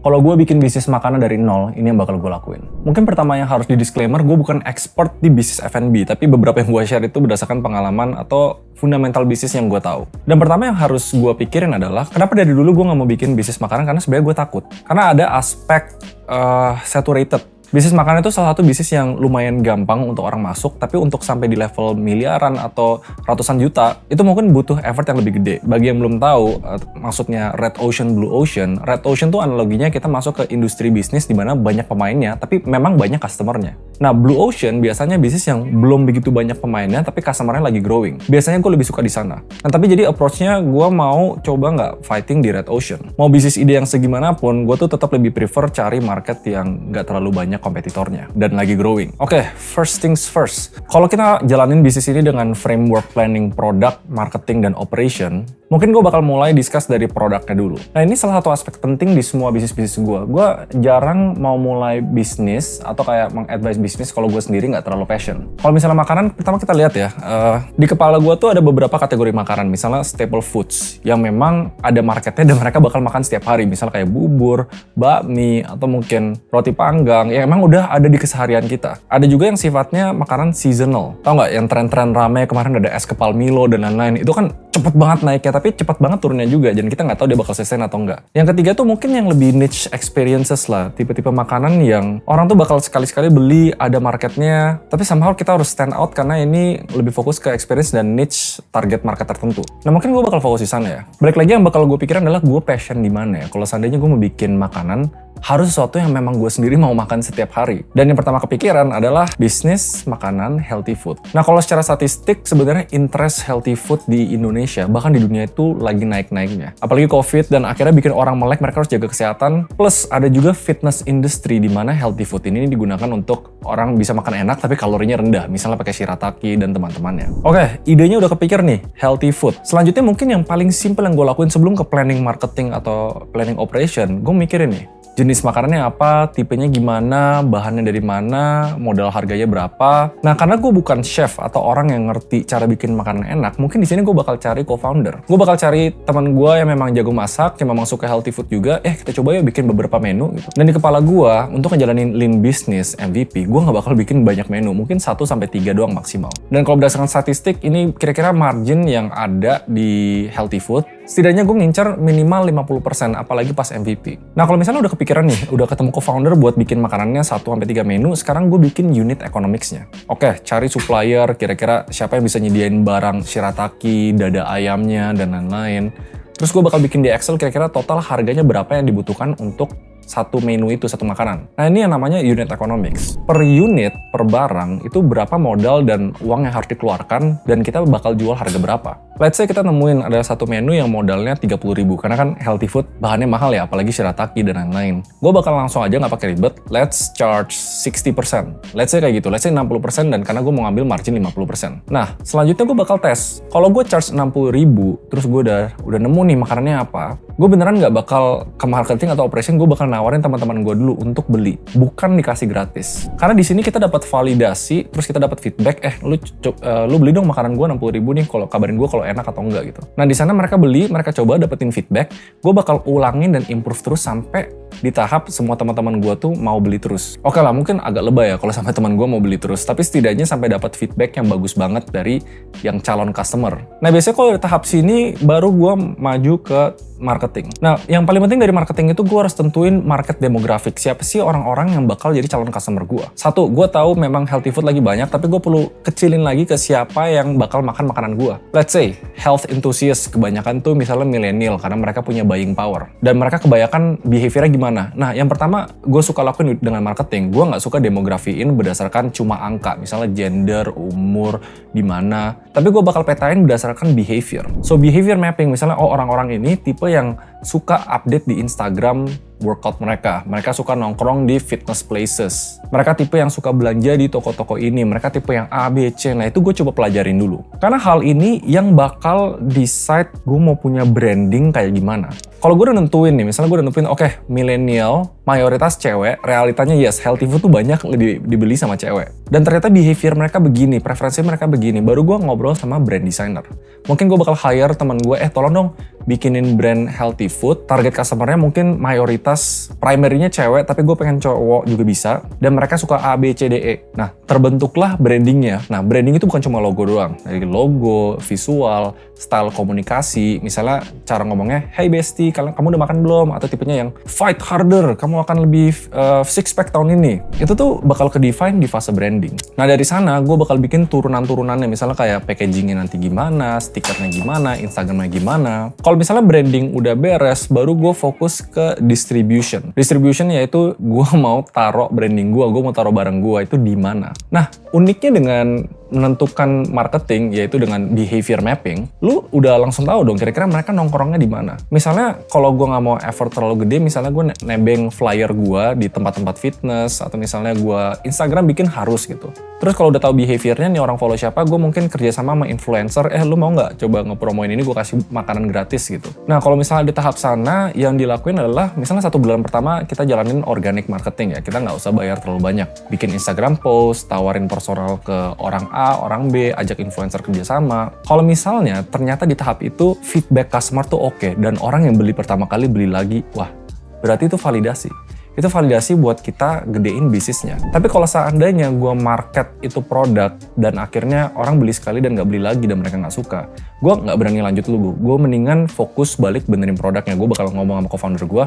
Kalau gue bikin bisnis makanan dari nol, ini yang bakal gue lakuin. Mungkin pertama yang harus di disclaimer, gue bukan expert di bisnis F&B, tapi beberapa yang gue share itu berdasarkan pengalaman atau fundamental bisnis yang gue tahu. Dan pertama yang harus gue pikirin adalah, kenapa dari dulu gue nggak mau bikin bisnis makanan, karena sebenarnya gue takut. Karena ada aspek saturated. Bisnis makanan itu salah satu bisnis yang lumayan gampang untuk orang masuk, tapi untuk sampai di level miliaran atau ratusan juta, itu mungkin butuh effort yang lebih gede. Bagi yang belum tahu, maksudnya Red Ocean, Blue Ocean. Red Ocean tuh analoginya kita masuk ke industri bisnis di mana banyak pemainnya, tapi memang banyak customernya. Nah, Blue Ocean biasanya bisnis yang belum begitu banyak pemainnya, tapi customernya lagi growing. Biasanya gue lebih suka di sana. Nah, tapi jadi approach-nya gue mau coba nggak fighting di Red Ocean. Mau bisnis ide yang segimanapun, gue tuh tetap lebih prefer cari market yang nggak terlalu banyak kompetitornya dan lagi growing. Oke, first things first. Kalau kita jalanin bisnis ini dengan framework planning product, marketing, dan operation, mungkin gue bakal mulai discuss dari produknya dulu. Nah, ini salah satu aspek penting di semua bisnis-bisnis gue. Gue jarang mau mulai bisnis atau kayak meng-advise bisnis kalau gue sendiri nggak terlalu passion. Kalau misalnya makanan, pertama kita lihat ya, di kepala gue tuh ada beberapa kategori makanan. Misalnya staple foods, yang memang ada marketnya dan mereka bakal makan setiap hari. Misalnya kayak bubur, bakmi, atau mungkin roti panggang, yang emang udah ada di keseharian kita. Ada juga yang sifatnya makanan seasonal. Tahu nggak yang tren-tren rame kemarin ada es kepal Milo dan lain-lain. Itu kan cepet banget naiknya, tapi cepet banget turunnya juga. Dan kita nggak tahu dia bakal sustain atau enggak. Yang ketiga tuh mungkin yang lebih niche experiences lah. Tipe-tipe makanan yang orang tuh bakal sekali-sekali beli, ada marketnya. Tapi somehow kita harus stand out karena ini lebih fokus ke experience dan niche target market tertentu. Nah, mungkin gue bakal fokus di sana ya. Balik lagi yang bakal gue pikirin adalah gue passion di mana ya. Kalau seandainya gue mau bikin makanan, harus sesuatu yang memang gue sendiri mau makan setiap hari. Dan yang pertama kepikiran adalah bisnis makanan healthy food. Nah, kalau secara statistik sebenarnya interest healthy food di Indonesia, bahkan di dunia itu lagi naik-naiknya. Apalagi COVID dan akhirnya bikin orang melek, mereka harus jaga kesehatan. Plus ada juga fitness industry di mana healthy food ini digunakan untuk orang bisa makan enak tapi kalorinya rendah. Misalnya pakai shirataki dan teman-temannya. Oke, idenya udah kepikir nih, healthy food. Selanjutnya mungkin yang paling simple yang gue lakuin sebelum ke planning marketing atau planning operation, gue mikirin nih, jenis makanannya apa, tipenya gimana, bahannya dari mana, modal harganya berapa. Nah, karena gue bukan chef atau orang yang ngerti cara bikin makanan enak, mungkin di sini gue bakal cari co-founder. Gue bakal cari teman gue yang memang jago masak, yang memang suka healthy food juga. Kita coba ya bikin beberapa menu gitu. Dan di kepala gue, untuk ngejalanin lean business MVP, gue nggak bakal bikin banyak menu, mungkin 1-3 doang maksimal. Dan kalau berdasarkan statistik, ini kira-kira margin yang ada di healthy food, setidaknya gue ngincer minimal 50%, apalagi pas MVP. Nah, kalau misalnya udah kepikiran nih, udah ketemu co-founder buat bikin makanannya 1-3 menu, sekarang gue bikin unit economics-nya. Oke, cari supplier, kira-kira siapa yang bisa nyediain barang shirataki, dada ayamnya, dan lain-lain. Terus gue bakal bikin di Excel kira-kira total harganya berapa yang dibutuhkan untuk satu menu itu, satu makanan. Nah, ini yang namanya unit economics. Per unit, per barang, itu berapa modal dan uang yang harus dikeluarkan, dan kita bakal jual harga berapa. Let's say kita nemuin ada satu menu yang modalnya 30.000, karena kan healthy food bahannya mahal ya, apalagi shirataki dan lain-lain. Gue bakal langsung aja nggak pakai ribet, let's charge 60%. Let's say kayak gitu, let's say 60%, dan karena gue mau ngambil margin 50%. Nah, selanjutnya gue bakal tes. Kalau gue charge 60.000, terus gue udah nemu nih makanannya apa, gue beneran nggak bakal ke marketing atau operation, gue bakal nawarin teman-teman gue dulu untuk beli, bukan dikasih gratis. Karena di sini kita dapat validasi, terus kita dapat feedback, lu beli dong makanan gue 60.000 nih, kalau kabarin gue kalau enak atau enggak gitu. Nah, di sana mereka beli, mereka coba dapetin feedback, gue bakal ulangin dan improve terus sampai di tahap semua teman-teman gue tuh mau beli terus. Oke lah, mungkin agak lebay ya kalau sampai teman gue mau beli terus, tapi setidaknya sampai dapat feedback yang bagus banget dari yang calon customer. Nah, biasanya kalau di tahap sini baru gue maju ke marketing. Nah, yang paling penting dari marketing itu gue harus tentuin market demographic. Siapa sih orang-orang yang bakal jadi calon customer gue? Satu, gue tahu memang healthy food lagi banyak, tapi gue perlu kecilin lagi ke siapa yang bakal makan makanan gue. Let's say, health enthusiast. Kebanyakan tuh misalnya milenial, karena mereka punya buying power. Dan mereka kebanyakan behaviornya gimana? Nah, yang pertama gue suka lakuin dengan marketing, gue nggak suka demografiin berdasarkan cuma angka. Misalnya gender, umur, di mana. Tapi gue bakal petain berdasarkan behavior. So, behavior mapping. Misalnya, orang-orang ini tipe yang suka update di Instagram workout mereka. Mereka suka nongkrong di fitness places. Mereka tipe yang suka belanja di toko-toko ini. Mereka tipe yang A, B, C. Nah, itu gue coba pelajarin dulu. Karena hal ini yang bakal decide gue mau punya branding kayak gimana. Kalau gue udah nentuin nih, misalnya gue udah nentuin, oke, milenial, mayoritas cewek, realitanya yes, healthy food tuh banyak dibeli sama cewek. Dan ternyata behavior mereka begini, preferensi mereka begini. Baru gue ngobrol sama brand designer. Mungkin gue bakal hire teman gue, tolong dong bikinin brand healthy food. Target customer-nya mungkin mayoritas komunitas primernya cewek, tapi gue pengen cowok juga bisa, dan mereka suka A, B, C, D, E. Nah, terbentuklah brandingnya. Nah, branding itu bukan cuma logo doang. Dari logo, visual, style komunikasi, misalnya cara ngomongnya, hey bestie, kamu udah makan belum? Atau tipenya yang fight harder, kamu akan lebih six pack tahun ini. Itu tuh bakal ke-define di fase branding. Nah, dari sana gue bakal bikin turunan-turunannya, misalnya kayak packagingnya nanti gimana, stikernya gimana, Instagramnya gimana. Kalau misalnya branding udah beres, baru gue fokus ke distribution. Distribution yaitu gue mau taruh branding gue mau taruh barang gue itu di mana. Nah, uniknya dengan menentukan marketing, yaitu dengan behavior mapping, lu udah langsung tahu dong kira-kira mereka nongkrongnya di mana. Misalnya kalau gue nggak mau effort terlalu gede, misalnya gue nebeng flyer gue di tempat-tempat fitness, atau misalnya gue Instagram bikin harus gitu. Terus kalau udah tahu behaviornya nih orang follow siapa, gue mungkin kerjasama sama influencer, lu mau nggak coba ngepromoin ini, gue kasih makanan gratis gitu. Nah, kalau misalnya di tahap sana, yang dilakuin adalah misalnya 1 bulan pertama kita jalanin organic marketing ya, kita nggak usah bayar terlalu banyak. Bikin Instagram post, tawarin personal ke orang A, orang B, ajak influencer kerjasama. Kalau misalnya ternyata di tahap itu feedback customer tuh oke, dan orang yang beli pertama kali beli lagi, wah, berarti itu validasi. Itu validasi buat kita gedein bisnisnya. Tapi kalau seandainya gue market itu produk dan akhirnya orang beli sekali dan nggak beli lagi dan mereka nggak suka, gue nggak berani lanjut dulu. Gue mendingan fokus balik benerin produknya. Gue bakal ngomong sama co-founder gue,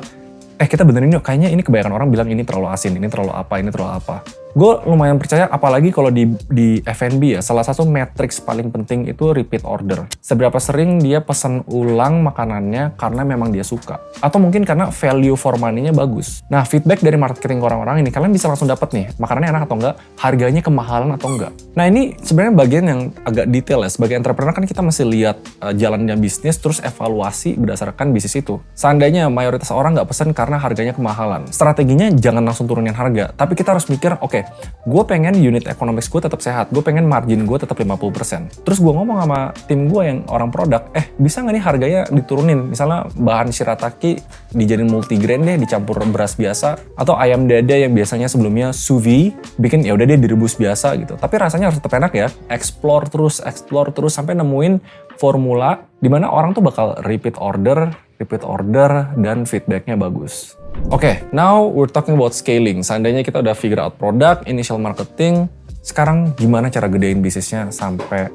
kita benerin yuk, kayaknya ini kebanyakan orang bilang ini terlalu asin, ini terlalu apa, ini terlalu apa. Gue lumayan percaya, apalagi kalau di F&B ya, salah satu matriks paling penting itu repeat order. Seberapa sering dia pesan ulang makanannya karena memang dia suka. Atau mungkin karena value for money-nya bagus. Nah, feedback dari marketing orang-orang ini, kalian bisa langsung dapat nih, makanannya enak atau enggak, harganya kemahalan atau enggak. Nah, ini sebenarnya bagian yang agak detail ya. Sebagai entrepreneur kan kita mesti lihat jalannya bisnis, terus evaluasi berdasarkan bisnis itu. Seandainya mayoritas orang nggak pesan karena harganya kemahalan, strateginya jangan langsung turunin harga, tapi kita harus mikir, oke, gue pengen unit economics gue tetap sehat, gue pengen margin gue tetap 50%. Terus gue ngomong sama tim gue yang orang produk, bisa nggak nih harganya diturunin? Misalnya bahan shirataki dijadiin multigrain deh, dicampur beras biasa, atau ayam dada yang biasanya sebelumnya sous vide, bikin ya udah deh direbus biasa gitu. Tapi rasanya harus tetap enak ya. Explore terus sampai nemuin formula di mana orang tuh bakal repeat order, dan feedbacknya bagus. Oke, now we're talking about scaling. Seandainya kita udah figure out product, initial marketing, sekarang gimana cara gedein bisnisnya sampai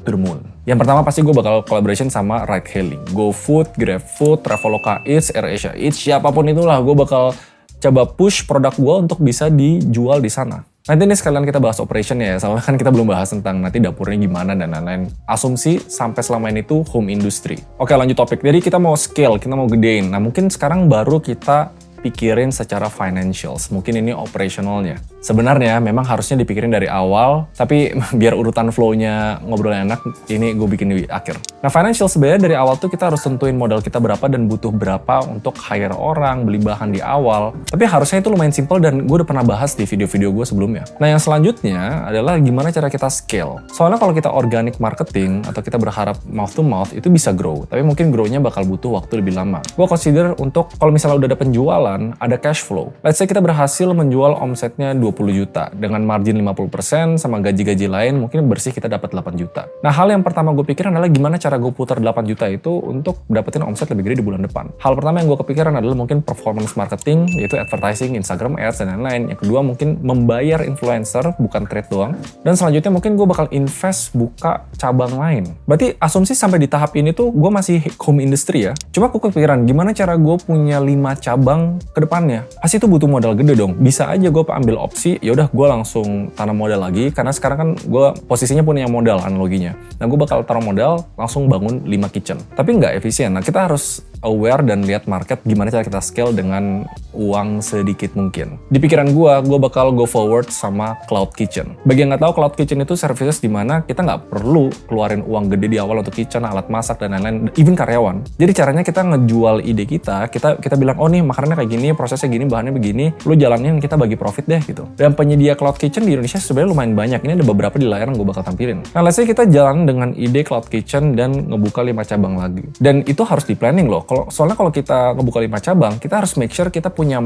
to the moon? Yang pertama pasti gue bakal collaboration sama ride hailing. GoFood, GrabFood, Traveloka Eats, AirAsia Eats, siapapun itulah, gue bakal coba push produk gue untuk bisa dijual di sana. Nanti ini sekalian kita bahas operation ya, soalnya kan kita belum bahas tentang nanti dapurnya gimana dan lain-lain. Asumsi sampai selama ini tuh home industry. Oke, lanjut topik. Jadi kita mau scale, kita mau gedein. Nah, mungkin sekarang baru kita pikirin secara financials. Mungkin ini operationalnya. Sebenarnya memang harusnya dipikirin dari awal, tapi biar urutan flow-nya ngobrolnya enak, ini gue bikin di akhir. Nah, financial sebenarnya dari awal tuh kita harus tentuin modal kita berapa dan butuh berapa untuk hire orang, beli bahan di awal. Tapi harusnya itu lumayan simple dan gue udah pernah bahas di video-video gue sebelumnya. Nah, yang selanjutnya adalah gimana cara kita scale. Soalnya kalau kita organic marketing atau kita berharap mouth to mouth itu bisa grow, tapi mungkin grow-nya bakal butuh waktu lebih lama. Gue consider untuk kalau misalnya udah ada penjualan, ada cash flow. Let's say kita berhasil menjual omsetnya 20 juta dengan margin 50% sama gaji-gaji lain, mungkin bersih kita dapat 8 juta. Nah, hal yang pertama gue pikirin adalah gimana cara gue putar 8 juta itu untuk dapetin omset lebih gede di bulan depan. Hal pertama yang gue kepikiran adalah mungkin performance marketing, yaitu advertising, Instagram ads, dan lain-lain. Yang kedua mungkin membayar influencer, bukan trade doang. Dan selanjutnya mungkin gue bakal invest buka cabang lain. Berarti asumsi sampai di tahap ini tuh gue masih home industry ya. Cuma gue kepikiran gimana cara gue punya 5 cabang ke depannya. Pasti itu butuh modal gede dong. Bisa aja gue ambil opsi, ya udah gue langsung tanam modal lagi, karena sekarang kan gue posisinya punya modal analoginya. Nah, gue bakal taruh modal, langsung bangun 5 kitchen. Tapi nggak efisien. Nah, kita harus aware dan lihat market gimana cara kita scale dengan uang sedikit mungkin. Di pikiran gue bakal go forward sama cloud kitchen. Bagi yang nggak tahu, cloud kitchen itu services di mana kita nggak perlu keluarin uang gede di awal untuk kitchen, alat masak, dan lain-lain, even karyawan. Jadi caranya kita ngejual ide kita bilang, oh nih makanannya kayak gini, prosesnya gini, bahannya begini, lu jalanin, kita bagi profit deh gitu. Dan penyedia cloud kitchen di Indonesia sebenarnya lumayan banyak. Ini ada beberapa di layar yang gue bakal tampilin. Nah, let's say kita jalan dengan ide cloud kitchen dan ngebuka 5 cabang lagi. Dan itu harus di planning loh. Soalnya kalau kita ngebuka 5 cabang, kita harus make sure kita punya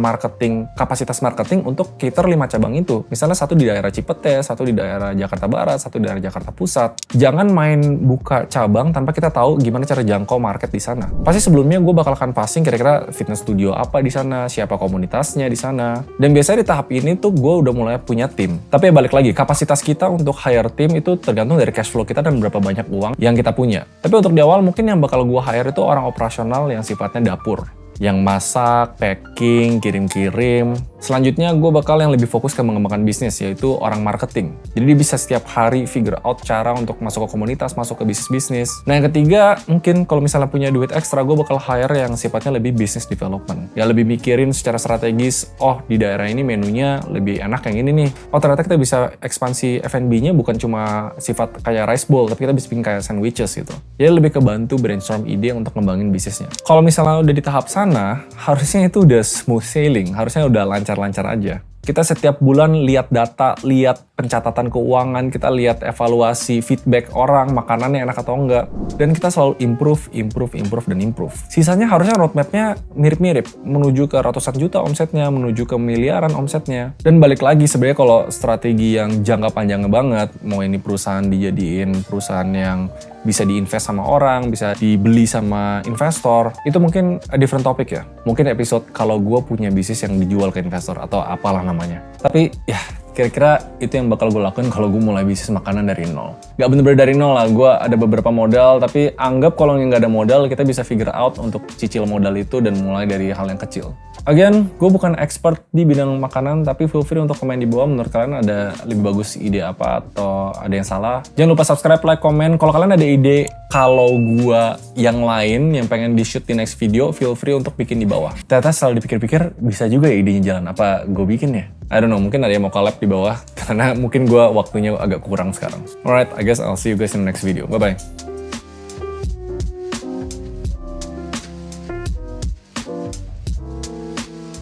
kapasitas marketing untuk cater 5 cabang itu. Misalnya satu di daerah Cipete, satu di daerah Jakarta Barat, satu di daerah Jakarta Pusat. Jangan main buka cabang tanpa kita tahu gimana cara jangkau market di sana. Pasti sebelumnya gue bakal canvassing kira-kira fitness studio apa di sana, siapa komunitasnya di sana. Dan biasanya di tahap ini tuh gue udah mulai punya tim. Tapi ya balik lagi, kapasitas kita untuk hire tim itu tergantung dari cash flow kita dan berapa banyak uang yang kita punya. Tapi untuk di awal mungkin yang bakal gue hire itu orang operasional yang sifatnya dapur. Yang masak, packing, kirim-kirim. Selanjutnya gue bakal yang lebih fokus ke mengembangkan bisnis, yaitu orang marketing. Jadi dia bisa setiap hari figure out cara untuk masuk ke komunitas, masuk ke bisnis-bisnis. Nah yang ketiga, mungkin kalau misalnya punya duit ekstra, gue bakal hire yang sifatnya lebih business development. Ya lebih mikirin secara strategis, oh di daerah ini menunya lebih enak yang ini nih. Oh ternyata kita bisa ekspansi F&B-nya bukan cuma sifat kayak rice bowl, tapi kita bisa bikin kayak sandwiches gitu. Jadi lebih kebantu brainstorm ide untuk ngembangin bisnisnya. Kalau misalnya udah di tahap sana, harusnya itu udah smooth sailing, harusnya udah lancar-lancar aja. Kita setiap bulan lihat data, lihat pencatatan keuangan, kita lihat evaluasi, feedback orang, makanannya enak atau enggak. Dan kita selalu improve. Sisanya harusnya roadmap-nya mirip-mirip, menuju ke ratusan juta omsetnya, menuju ke miliaran omsetnya. Dan balik lagi sebenarnya kalau strategi yang jangka panjangnya banget, mau ini perusahaan dijadiin perusahaan yang bisa diinvest sama orang, bisa dibeli sama investor, itu mungkin a different topic ya. Mungkin episode kalau gue punya bisnis yang dijual ke investor atau apalah namanya. Tapi ya kira-kira itu yang bakal gue lakuin kalau gue mulai bisnis makanan dari nol. Gak bener-bener dari nol lah, gue ada beberapa modal, tapi anggap kalau nggak ada modal, kita bisa figure out untuk cicil modal itu dan mulai dari hal yang kecil. Again, gue bukan expert di bidang makanan, tapi feel free untuk komen di bawah menurut kalian ada lebih bagus ide apa atau ada yang salah. Jangan lupa subscribe, like, komen. Kalau kalian ada ide kalau gue yang lain yang pengen di-shoot di next video, feel free untuk bikin di bawah. Ternyata setelah dipikir-pikir, bisa juga ya idenya jalan. Apa gue bikin ya? I don't know, mungkin ada yang mau collab di bawah, karena mungkin gue waktunya agak kurang sekarang. Alright, I guess I'll see you guys in the next video. Bye-bye.